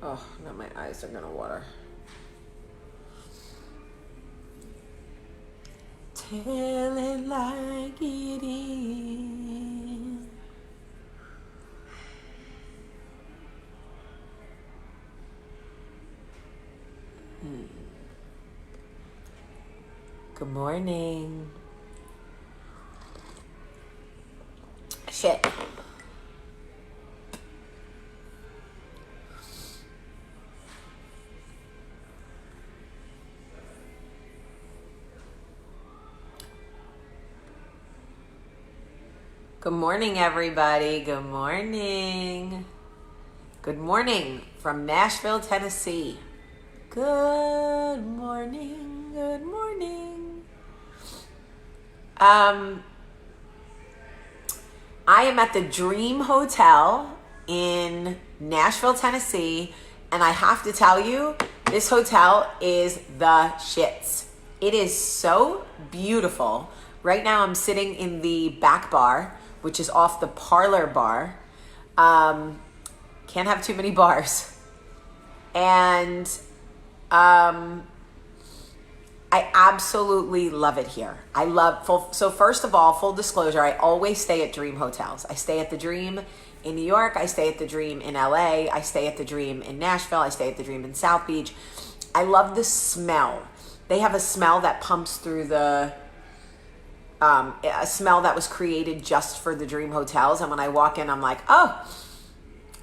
Oh, now my eyes are gonna water. Tell it like it is. Good morning. Shit. Good morning, everybody. Good morning. Good morning from Nashville, Tennessee. Good morning. Good morning. I am at the Dream Hotel in Nashville, Tennessee, and I have to tell you, this hotel is the shits. It is so beautiful. Right now I'm sitting in the back bar, which is off the parlor bar. Can't have too many bars. And I absolutely love it here. So first of all, full disclosure, I always stay at Dream hotels. I stay at the Dream in New York. I stay at the Dream in LA. I stay at the Dream in Nashville. I stay at the Dream in South Beach. I love the smell. They have a smell that pumps through a smell that was created just for the Dream hotels. And when I walk in, I'm like, oh,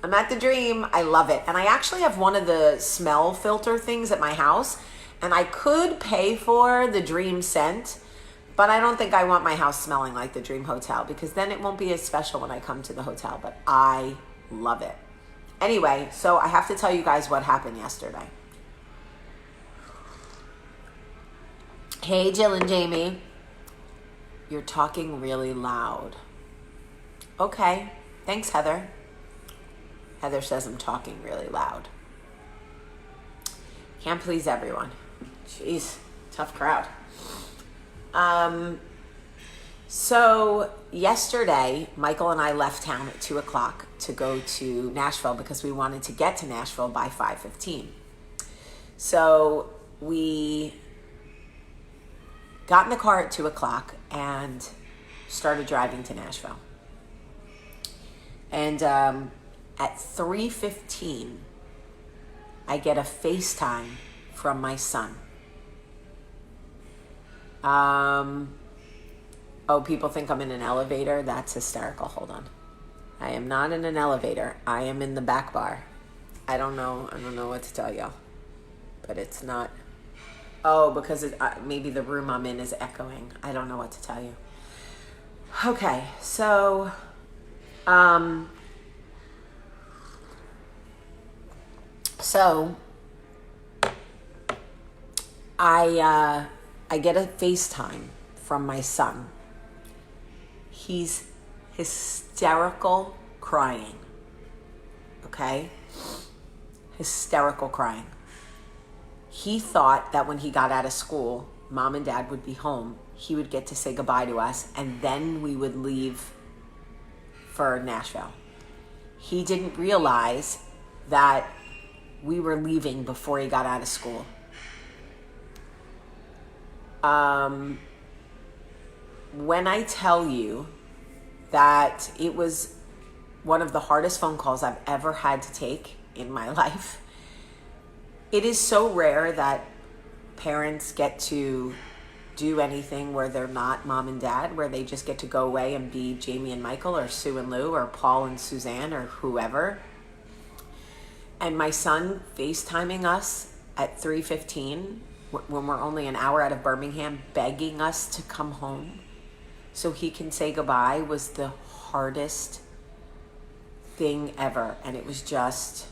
I'm at the Dream. I love it. And I actually have one of the smell filter things at my house. And I could pay for the Dream scent, but I don't think I want my house smelling like the Dream Hotel because then it won't be as special when I come to the hotel. But I love it. Anyway, so I have to tell you guys what happened yesterday. Hey, Jill and Jamie. You're talking really loud. Okay. Thanks, Heather. Heather says I'm talking really loud. Can't please everyone. Jeez, tough crowd. So yesterday, Michael and I left town at 2 o'clock to go to Nashville because we wanted to get to Nashville by 5:15. So we got in the car at 2 o'clock and started driving to Nashville. And at 3:15, I get a FaceTime from my son. Oh, people think I'm in an elevator? That's hysterical. Hold on. I am not in an elevator. I am in the back bar. I don't know what to tell y'all. But it's not... Oh, because maybe the room I'm in is echoing. I don't know what to tell you. Okay, so... I get a FaceTime from my son. He's hysterical crying. Okay? Hysterical crying. He thought that when he got out of school, mom and dad would be home. He would get to say goodbye to us, and then we would leave for Nashville. He didn't realize that we were leaving before he got out of school. When I tell you that it was one of the hardest phone calls I've ever had to take in my life, it is so rare that parents get to do anything where they're not mom and dad, where they just get to go away and be Jamie and Michael or Sue and Lou or Paul and Suzanne or whoever. And my son FaceTiming us at 3:15 when we're only an hour out of Birmingham, begging us to come home so he can say goodbye was the hardest thing ever. And it was just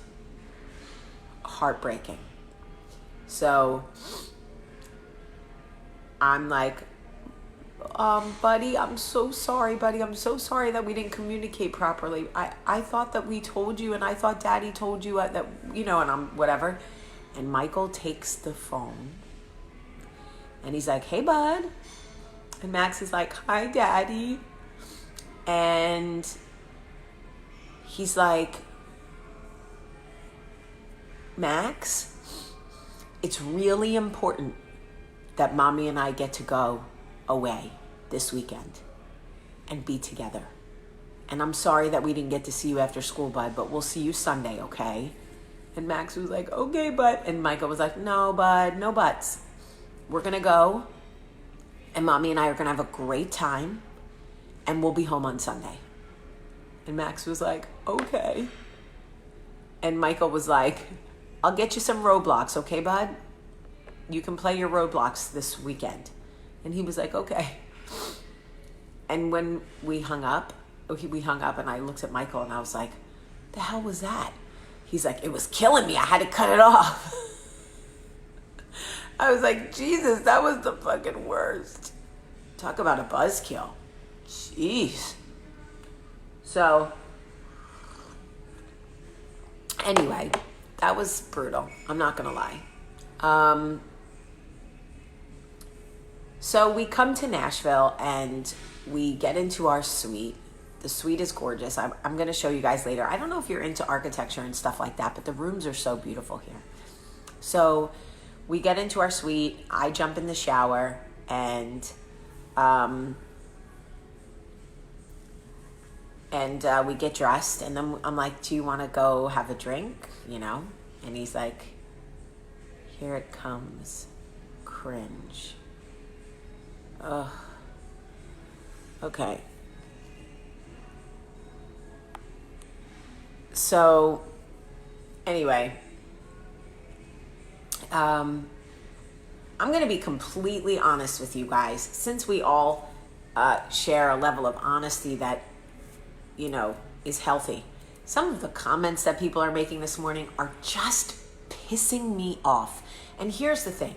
heartbreaking. So I'm like, buddy, I'm so sorry, buddy. I'm so sorry that we didn't communicate properly. I thought that we told you, and I thought daddy told you that, and I'm whatever. And Michael takes the phone and he's like, hey, bud. And Max is like, hi, daddy. And he's like, Max, it's really important that mommy and I get to go away this weekend and be together. And I'm sorry that we didn't get to see you after school, bud, but we'll see you Sunday, okay? And Max was like, okay, bud. And Michael was like, no, bud, no buts. We're going to go, and mommy and I are going to have a great time, and we'll be home on Sunday. And Max was like, okay. And Michael was like, I'll get you some Roblox, okay, bud? You can play your Roblox this weekend. And he was like, okay. And when we hung up and I looked at Michael and I was like, the hell was that? He's like, it was killing me. I had to cut it off. I was like, Jesus, that was the fucking worst. Talk about a buzzkill. Jeez. So, anyway, that was brutal. I'm not going to lie. So we come to Nashville and we get into our suite. The suite is gorgeous. I'm going to show you guys later. I don't know if you're into architecture and stuff like that, but the rooms are so beautiful here. So we get into our suite. I jump in the shower and we get dressed. And then I'm like, do you want to go have a drink? You know? And he's like, here it comes. Cringe. Ugh. Okay. So, anyway, I'm going to be completely honest with you guys. Since we all share a level of honesty that, you know, is healthy. Some of the comments that people are making this morning are just pissing me off. And here's the thing.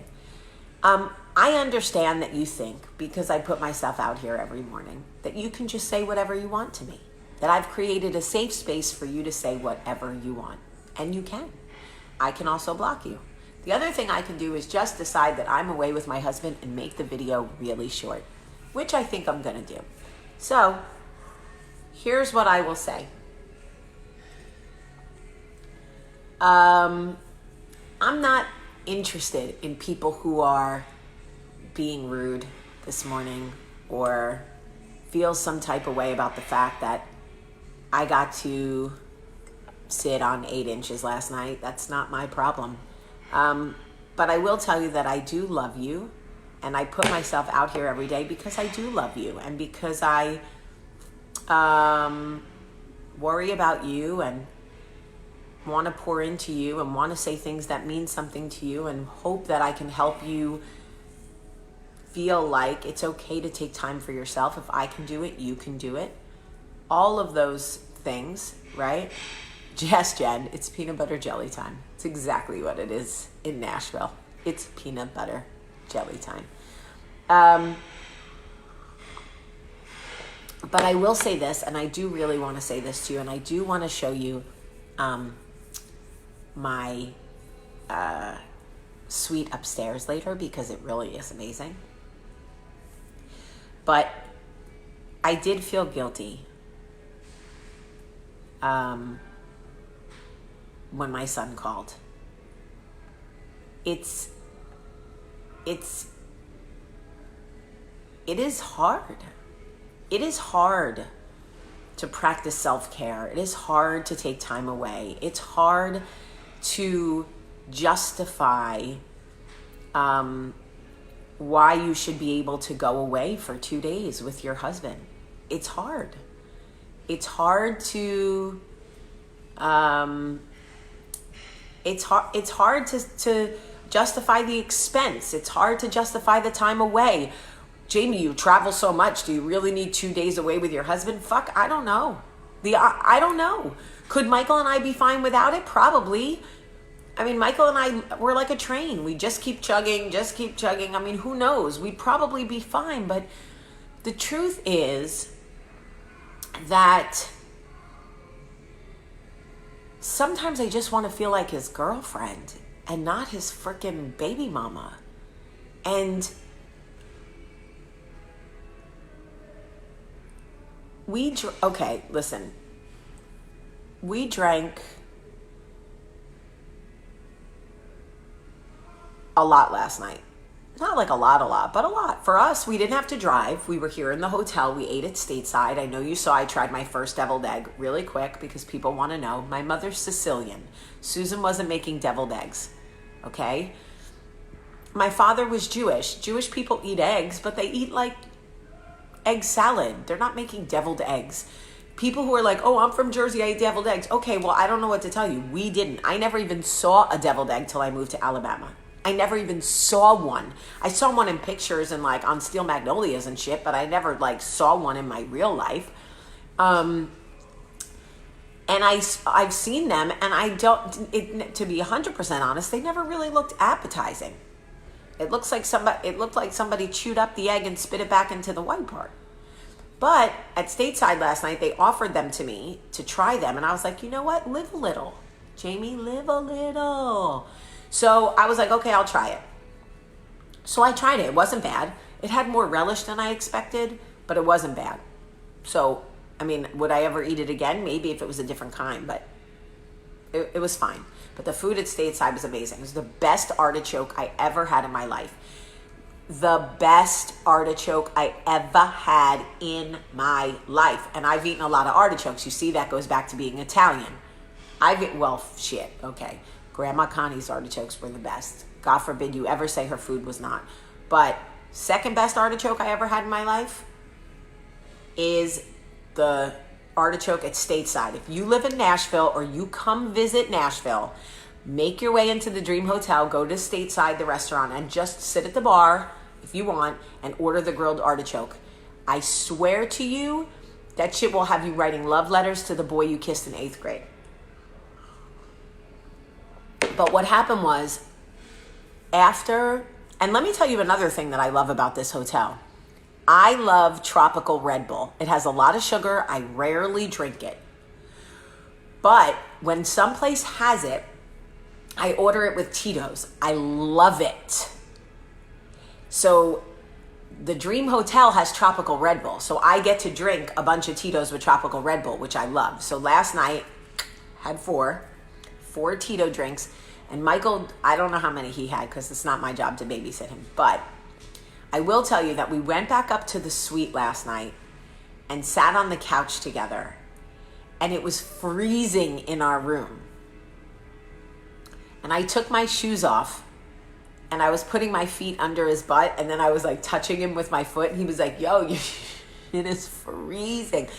I understand that you think, because I put myself out here every morning, that you can just say whatever you want to me. That I've created a safe space for you to say whatever you want. And you can. I can also block you. The other thing I can do is just decide that I'm away with my husband and make the video really short, which I think I'm going to do. So, here's what I will say. I'm not interested in people who are being rude this morning or feel some type of way about the fact that I got to sit on 8 inches last night. That's not my problem. But I will tell you that I do love you, and I put myself out here every day because I do love you, and because I worry about you and want to pour into you and want to say things that mean something to you and hope that I can help you feel like it's okay to take time for yourself. If I can do it, you can do it. All of those things, right? Yes, Jen, it's peanut butter jelly time. It's exactly what it is in Nashville. It's peanut butter jelly time. But I will say this, and I do really want to say this to you, and I do want to show you my suite upstairs later because it really is amazing. But I did feel guilty when my son called. It is hard. It is hard to practice self-care. It is hard to take time away. It's hard to justify why you should be able to go away for 2 days with your husband. It's hard. It's hard to it's hard to justify the expense. It's hard to justify the time away. Jamie, you travel so much. Do you really need 2 days away with your husband? Fuck, I don't know. I don't know. Could Michael and I be fine without it? Probably. I mean, Michael and I, we're like a train. We just keep chugging, I mean, who knows? We'd probably be fine. But the truth is that sometimes I just want to feel like his girlfriend and not his freaking baby mama. And okay, listen. We drank a lot last night. Not like a lot, but a lot. For us, we didn't have to drive. We were here in the hotel. We ate at Stateside. I know you saw I tried my first deviled egg really quick because people want to know. My mother's Sicilian. Susan wasn't making deviled eggs, okay? My father was Jewish. Jewish people eat eggs, but they eat like egg salad. They're not making deviled eggs. People who are like, oh, I'm from Jersey, I eat deviled eggs. Okay, well, I don't know what to tell you. We didn't. I never even saw a deviled egg till I moved to Alabama. I never even saw one. I saw one in pictures and like on Steel Magnolias and shit, but I never like saw one in my real life. And I've seen them, and I don't, to be 100% honest, they never really looked appetizing. It looked like somebody chewed up the egg and spit it back into the white part. But at Stateside last night, they offered them to me to try them. And I was like, you know what? Live a little. Jamie, live a little. So I was like, okay, I'll try it. So I tried it. It wasn't bad. It had more relish than I expected, but it wasn't bad. So, I mean, would I ever eat it again? Maybe if it was a different kind, but it was fine. But the food at Stateside was amazing. It was the best artichoke I ever had in my life. The best artichoke I ever had in my life. And I've eaten a lot of artichokes. You see, that goes back to being Italian. Okay. Grandma Connie's artichokes were the best. God forbid you ever say her food was not. But second best artichoke I ever had in my life is the artichoke at Stateside. If you live in Nashville or you come visit Nashville, make your way into the Dream Hotel, go to Stateside, the restaurant, and just sit at the bar if you want and order the grilled artichoke. I swear to you, that shit will have you writing love letters to the boy you kissed in 8th grade. But what happened was, and let me tell you another thing that I love about this hotel. I love tropical Red Bull. It has a lot of sugar. I rarely drink it. But when someplace has it, I order it with Tito's. I love it. So the Dream Hotel has tropical Red Bull. So I get to drink a bunch of Tito's with tropical Red Bull, which I love. So last night, had four Tito drinks. And Michael, I don't know how many he had because it's not my job to babysit him. But I will tell you that we went back up to the suite last night and sat on the couch together. And it was freezing in our room. And I took my shoes off and I was putting my feet under his butt. And then I was like touching him with my foot. And he was like, yo, it is freezing.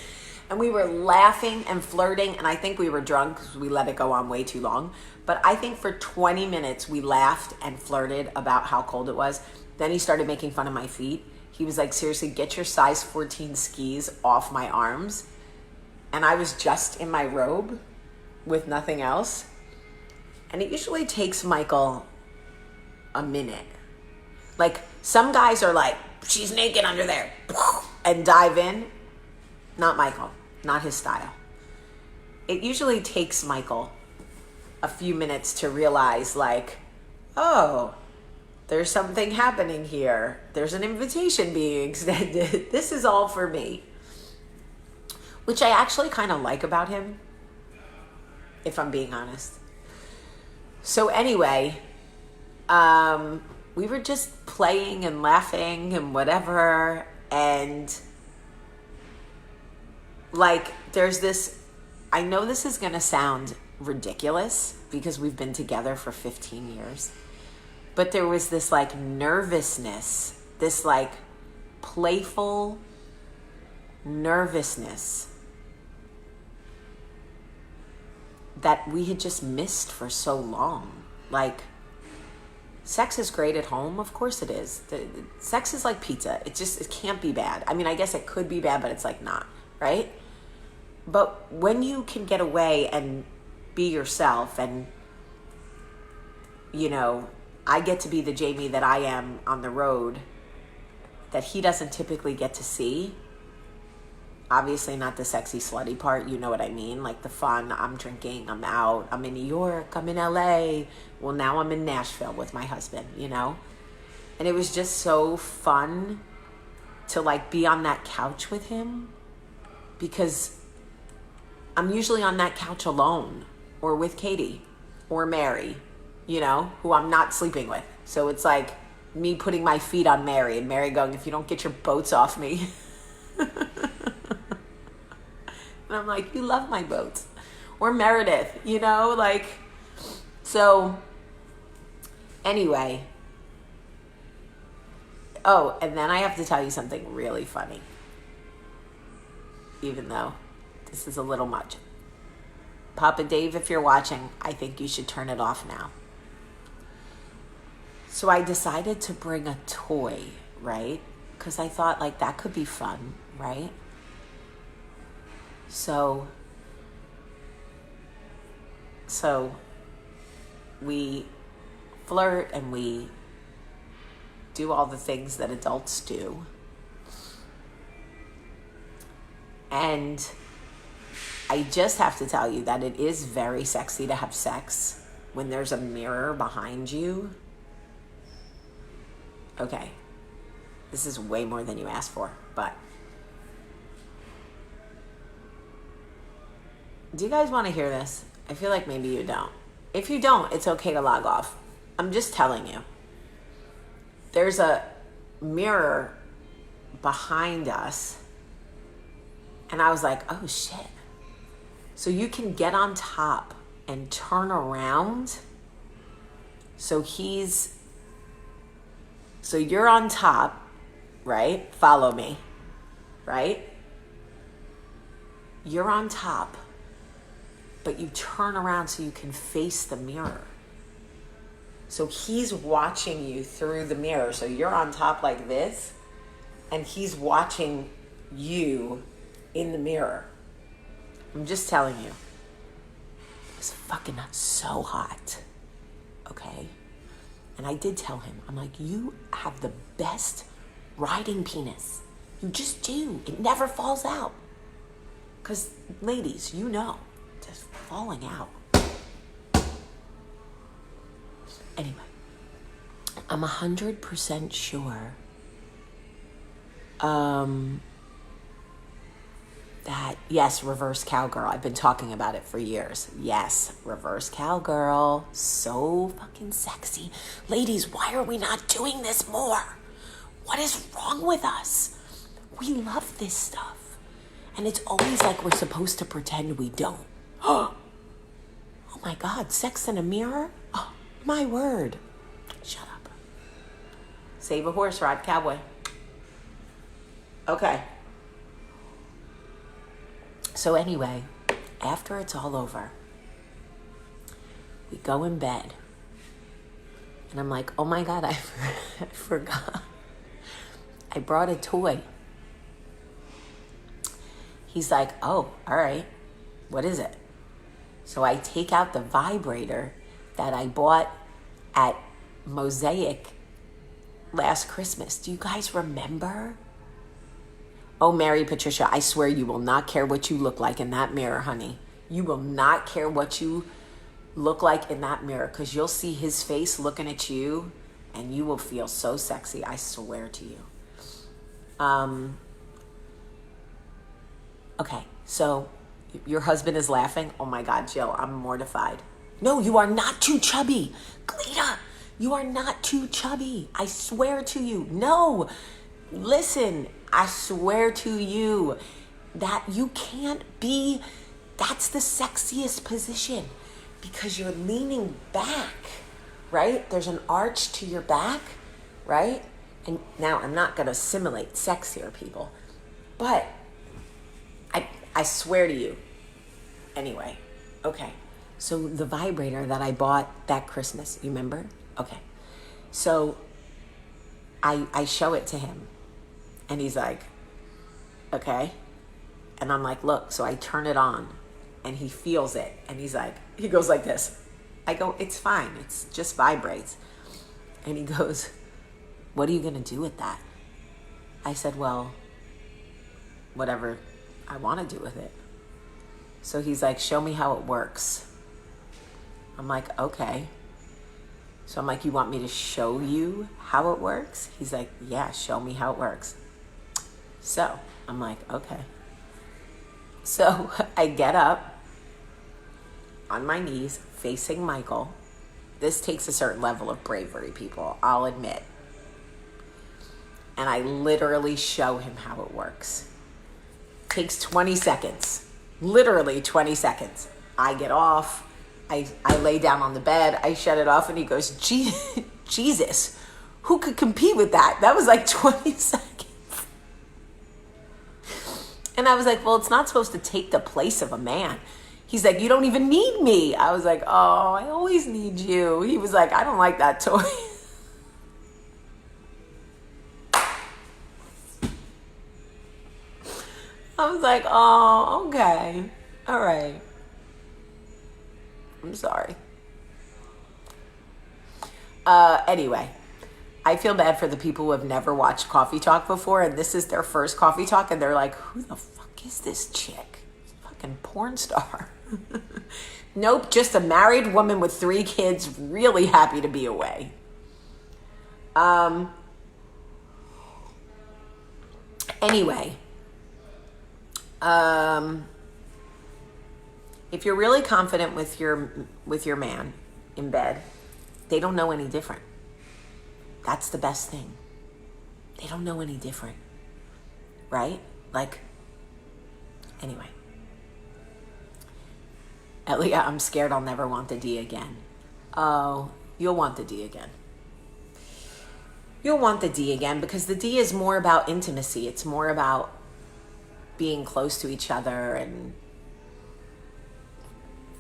And we were laughing and flirting. And I think we were drunk because we let it go on way too long. But I think for 20 minutes we laughed and flirted about how cold it was. Then he started making fun of my feet. He was like, seriously, get your size 14 skis off my arms. And I was just in my robe with nothing else. And it usually takes Michael a minute. Like, some guys are like, she's naked under there, and dive in. Not Michael, not his style. It usually takes Michael a few minutes to realize, like, oh, there's something happening here. There's an invitation being extended. This is all for me. Which I actually kind of like about him, if I'm being honest. So anyway, we were just playing and laughing and whatever. And like, there's this, I know this is going to sound ridiculous because we've been together for 15 years. But there was this like nervousness, this like playful nervousness that we had just missed for so long. Like, sex is great at home. Of course it is. Sex is like pizza. It can't be bad. I mean, I guess it could be bad, but it's like not, right? But when you can get away and be yourself and, you know, I get to be the Jamie that I am on the road that he doesn't typically get to see. Obviously not the sexy slutty part, you know what I mean? Like the fun, I'm drinking, I'm out, I'm in New York, I'm in LA. Well, now I'm in Nashville with my husband, you know? And it was just so fun to like be on that couch with him because I'm usually on that couch alone or with Katie or Mary, you know, who I'm not sleeping with. So it's like me putting my feet on Mary and Mary going, if you don't get your boats off me. And I'm like, you love my boats. Or Meredith, like, so anyway. Oh, and then I have to tell you something really funny. Even though this is a little much. Papa Dave, if you're watching, I think you should turn it off now. So I decided to bring a toy, right? Because I thought, like, that could be fun, right? So we flirt and we do all the things that adults do. And I just have to tell you that it is very sexy to have sex when there's a mirror behind you. Okay, this is way more than you asked for, but do you guys want to hear this? I feel like maybe you don't. If you don't, it's okay to log off. I'm just telling you. There's a mirror behind us, and I was like, oh shit. So you can get on top and turn around. So you're on top, right? Follow me, right? You're on top, but you turn around so you can face the mirror. So he's watching you through the mirror. So you're on top like this, and he's watching you in the mirror. I'm just telling you. It's fucking so hot. Okay? And I did tell him, I'm like, you have the best riding penis. You just do. It never falls out. Because, ladies, just falling out. Anyway, I'm 100% sure that, yes, reverse cowgirl. I've been talking about it for years. Yes, reverse cowgirl. So fucking sexy. Ladies, why are we not doing this more? What is wrong with us? We love this stuff. And it's always like we're supposed to pretend we don't. Oh my God, sex in a mirror? Oh, my word. Shut up. Save a horse, ride cowboy. Okay. So anyway, after it's all over, we go in bed. And I'm like, oh my God, I forgot. I brought a toy. He's like, oh, all right. What is it? So I take out the vibrator that I bought at Mosaic last Christmas. Do you guys remember? Oh, Mary Patricia, I swear you will not care what you look like in that mirror, honey. You will not care what you look like in that mirror, because you'll see his face looking at you and you will feel so sexy. I swear to you. Okay, so your husband is laughing. Oh my God, Jill, I'm mortified. No, you are not too chubby. Cleta, you are not too chubby. I swear to you. No, listen, I swear to you that you can't be, that's the sexiest position because you're leaning back, right? There's an arch to your back, right? And now I'm not going to simulate sex here, people, but I swear to you. Anyway, okay. So the vibrator that I bought that Christmas, you remember? Okay. So I show it to him and he's like, okay. And I'm like, look, so I turn it on and he feels it. And he's like, he goes like this. I go, it's fine. It's just vibrates. And he goes, what are you going to do with that? I said, well, whatever I want to do with it. So he's like, show me how it works. I'm like, okay. So I'm like, you want me to show you how it works? He's like, yeah, show me how it works. So I'm like, okay. So I get up on my knees facing Michael This takes a certain level of bravery, people, I'll admit. And I literally show him how it works. Takes 20 seconds. Literally 20 seconds. I get off. I lay down on the bed. I shut it off, and he goes, Jesus, who could compete with that? That was like 20 seconds. And I was like, well, it's not supposed to take the place of a man. He's like, you don't even need me. I was like, oh, I always need you. He was like, I don't like that toy. I was like, oh, okay. All right. I'm sorry. Anyway, I feel bad for the people who have never watched Coffee Talk before, and this is their first Coffee Talk, and they're like, who the fuck is this chick? Fucking porn star. Nope, just a married woman with 3 kids, really happy to be away. Anyway, if you're really confident with your man in bed, they don't know any different. That's the best thing. They don't know any different, right? Like, anyway. Elia, I'm scared I'll never want the D again. Oh, you'll want the D again. You'll want the D again, because the D is more about intimacy. It's more about being close to each other and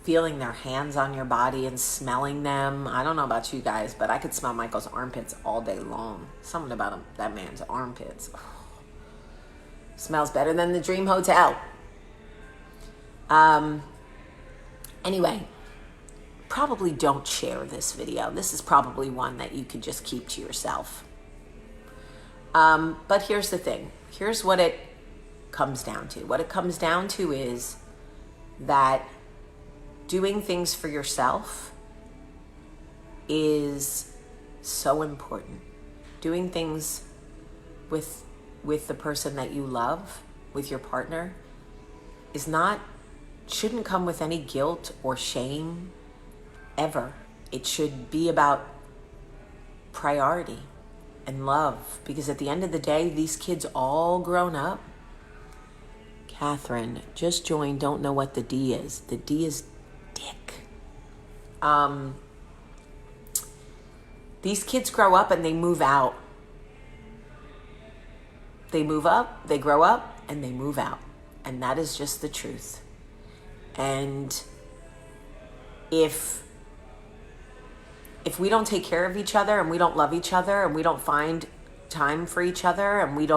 feeling their hands on your body and smelling them. I don't know about you guys, but I could smell Michael's armpits all day long. Something about him, that man's armpits. Oh, smells better than the Dream Hotel. Anyway, probably don't share this video. This is probably one that you could just keep to yourself. But here's the thing. Here's what it comes down to. What it comes down to is that doing things for yourself is so important. Doing things with the person that you love, with your partner, shouldn't come with any guilt or shame ever. It should be about priority and love, because at the end of the day, these kids all grown up. Catherine just joined, don't know what the D is. The D is dick. These kids grow up and they move out. They move up, they grow up, and they move out. And that is just the truth. And if we don't take care of each other, and we don't love each other, and we don't find time for each other, and we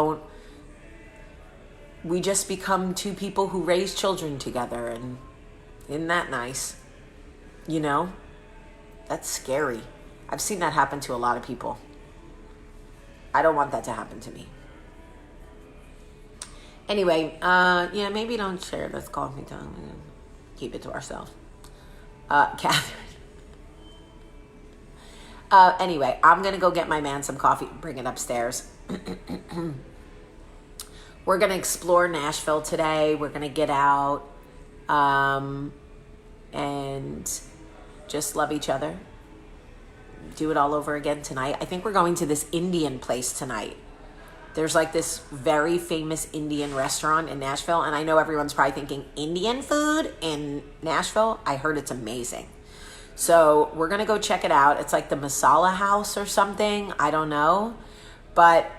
just become 2 people who raise children together. And isn't that nice? You know, that's scary. I've seen that happen to a lot of people. I don't want that to happen to me. Anyway, yeah, maybe don't share this Coffee Talk. Keep it to ourselves. Catherine. Anyway, I'm going to go get my man some coffee and bring it upstairs. We're going to explore Nashville today. We're going to get out and just love each other. Do it all over again tonight. I think we're going to this Indian place tonight. There's like this very famous Indian restaurant in Nashville, and I know everyone's probably thinking, Indian food in Nashville? I heard it's amazing. So we're going to go check it out. It's like the Masala House or something. I don't know. But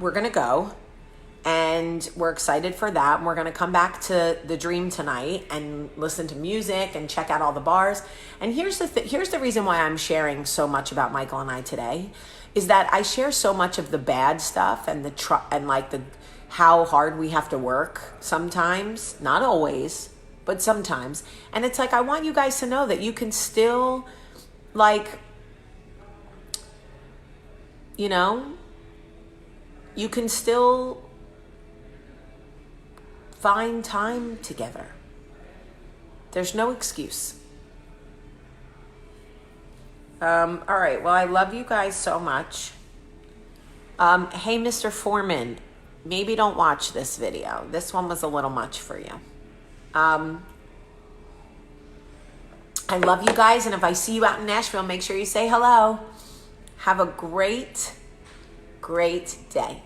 we're going to go, and we're excited for that. And we're going to come back to the Dream tonight and listen to music and check out all the bars. And here's the reason why I'm sharing so much about Michael and I today, is that I share so much of the bad stuff and how hard we have to work sometimes, not always, but sometimes. And it's like, I want you guys to know that you can still, you can still find time together. There's no excuse. All right. Well, I love you guys so much. Hey, Mr. Foreman, maybe don't watch this video. This one was a little much for you. I love you guys. And if I see you out in Nashville, make sure you say hello. Have a great, great day.